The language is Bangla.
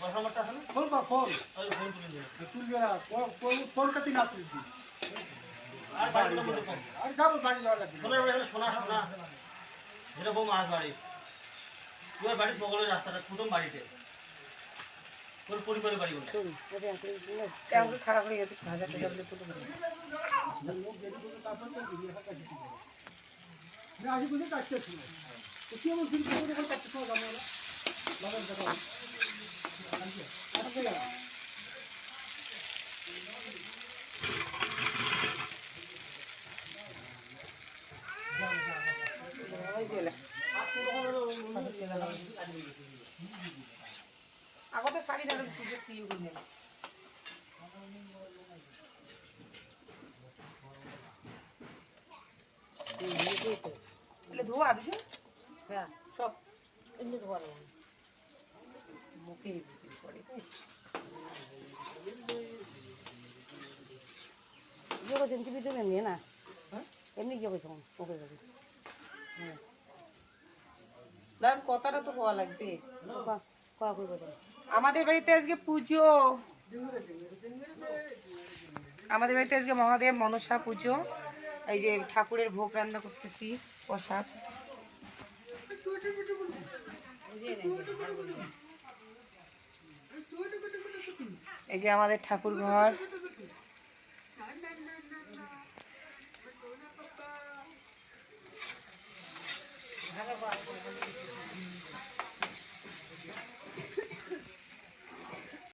ফোন কর ফোন তুলবে না ফোন কাটি না তুলবি আর যাবো বাড়ি যাওয়া লাগবে শোনা যেরকম মাছ বাড়ি তোর বাড়ির বগলের রাস্তাটা প্রথম বাড়িতে তোর পরিবারের বাড়ি খারাপ হয়ে গেছে ভাজা টাজা বলে তুলে আজ বুঝে কাটতে ছিল কেমন দিন করে কাটতে সব আমরা লাগার কথা আগতে শাড়ি দাঁড়ান পুজো দিয়ে গেলেন ধোয়া দিছো হ্যাঁ সব এমনি ধোয়া মুখে বিক্রি করে এমনি না এমনি গিয়ে ওকে যাবে দাঁড়ান কথাটা তো হওয়া লাগবে আমাদের বাড়িতে আজকে পুজো আমাদের বাড়িতে আজকে মহাদেব মনসা পুজো এই যে ঠাকুরের ভোগ রান্না করতেছি প্রসাদ এই যে আমাদের ঠাকুর ঘর